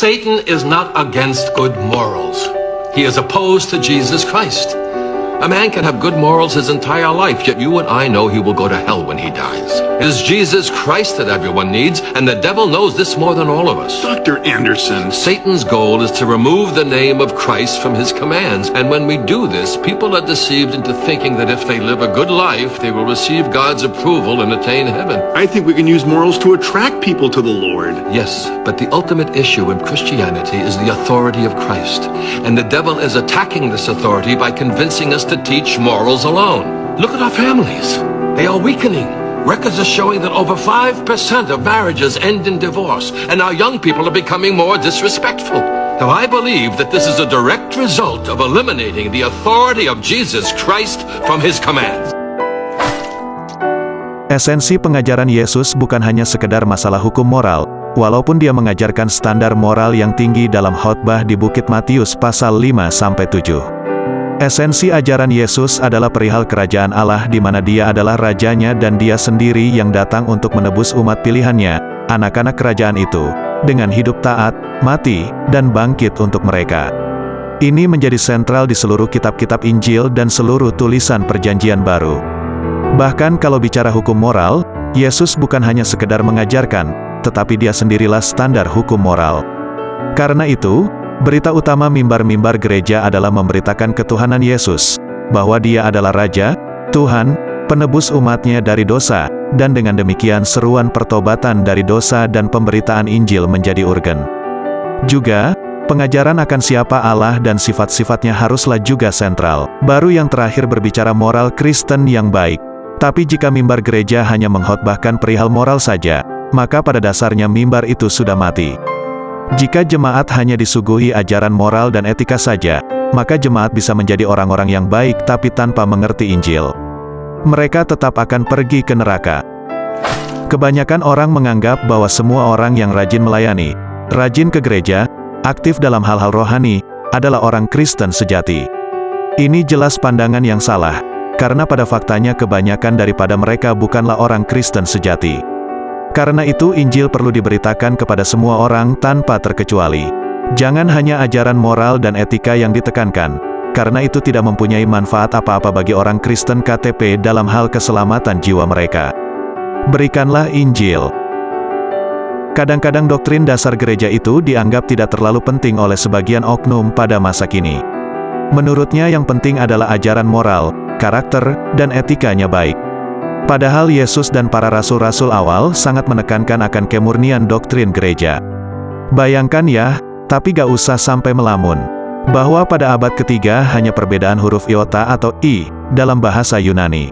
Satan is not against good morals. He is opposed to Jesus Christ. A man can have good morals his entire life, yet you and I know he will go to hell when he dies. It is Jesus Christ that everyone needs, and the devil knows this more than all of us. Dr. Anderson. Satan's goal is to remove the name of Christ from his commands, and when we do this, people are deceived into thinking that if they live a good life, they will receive God's approval and attain heaven. I think we can use morals to attract people to the Lord. Yes, but the ultimate issue in Christianity is the authority of Christ, and the devil is attacking this authority by convincing us to teach morals alone. Look at our families. They are weakening. Records are showing that over 5% of marriages end in divorce, and our young people are becoming more disrespectful. Now, I believe that this is a direct result of eliminating the authority of Jesus Christ from his commands. Esensi pengajaran Yesus bukan hanya sekedar masalah hukum moral, walaupun dia mengajarkan standar moral yang tinggi dalam khotbah di Bukit Matius pasal 5-7. Esensi ajaran Yesus adalah perihal kerajaan Allah di mana dia adalah rajanya dan dia sendiri yang datang untuk menebus umat pilihannya, anak-anak kerajaan itu, dengan hidup taat, mati, dan bangkit untuk mereka. Ini menjadi sentral di seluruh kitab-kitab Injil dan seluruh tulisan Perjanjian Baru. Bahkan kalau bicara hukum moral, Yesus bukan hanya sekedar mengajarkan, tetapi dia sendirilah standar hukum moral. Karena itu, berita utama mimbar-mimbar gereja adalah memberitakan ketuhanan Yesus, bahwa dia adalah Raja, Tuhan, penebus umatnya dari dosa, dan dengan demikian seruan pertobatan dari dosa dan pemberitaan Injil menjadi urgen. Juga, pengajaran akan siapa Allah dan sifat-sifatnya haruslah juga sentral. Baru yang terakhir berbicara moral Kristen yang baik. Tapi jika mimbar gereja hanya mengkhotbahkan perihal moral saja, maka pada dasarnya mimbar itu sudah mati. Jika jemaat hanya disuguhi ajaran moral dan etika saja, maka jemaat bisa menjadi orang-orang yang baik tapi tanpa mengerti Injil. Mereka tetap akan pergi ke neraka. Kebanyakan orang menganggap bahwa semua orang yang rajin melayani, rajin ke gereja, aktif dalam hal-hal rohani, adalah orang Kristen sejati. Ini jelas pandangan yang salah, karena pada faktanya kebanyakan daripada mereka bukanlah orang Kristen sejati. Karena itu Injil perlu diberitakan kepada semua orang tanpa terkecuali. Jangan hanya ajaran moral dan etika yang ditekankan, karena itu tidak mempunyai manfaat apa-apa bagi orang Kristen KTP dalam hal keselamatan jiwa mereka. Berikanlah Injil. Kadang-kadang doktrin dasar gereja itu dianggap tidak terlalu penting oleh sebagian oknum pada masa kini. Menurutnya yang penting adalah ajaran moral, karakter, dan etikanya baik. Padahal Yesus dan para rasul-rasul awal sangat menekankan akan kemurnian doktrin gereja. Bayangkan ya, tapi gak usah sampai melamun, bahwa pada abad ketiga hanya perbedaan huruf iota atau i dalam bahasa Yunani.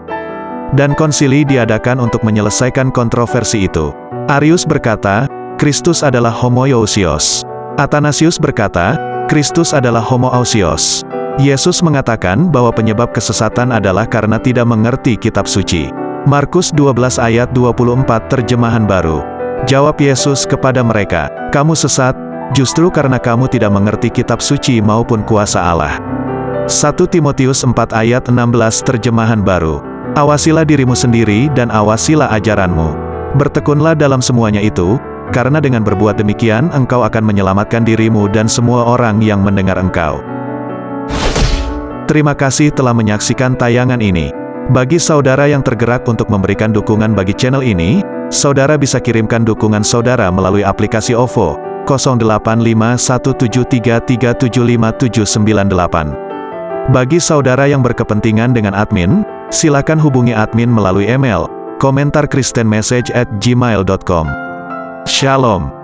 Dan konsili diadakan untuk menyelesaikan kontroversi itu. Arius berkata, Kristus adalah homoiousios. Athanasius berkata, Kristus adalah homoousios. Yesus mengatakan bahwa penyebab kesesatan adalah karena tidak mengerti kitab suci. Markus 12 ayat 24 terjemahan baru. Jawab Yesus kepada mereka, kamu sesat, justru karena kamu tidak mengerti kitab suci maupun kuasa Allah. 1 Timotius 4 ayat 16 terjemahan baru. Awasilah dirimu sendiri dan awasilah ajaranmu. Bertekunlah dalam semuanya itu, karena dengan berbuat demikian engkau akan menyelamatkan dirimu dan semua orang yang mendengar engkau. Terima kasih telah menyaksikan tayangan ini. Bagi saudara yang tergerak untuk memberikan dukungan bagi channel ini, saudara bisa kirimkan dukungan saudara melalui aplikasi OVO, 085173375798. Bagi saudara yang berkepentingan dengan admin, silakan hubungi admin melalui email, komentarkristenmessage@gmail.com. Shalom.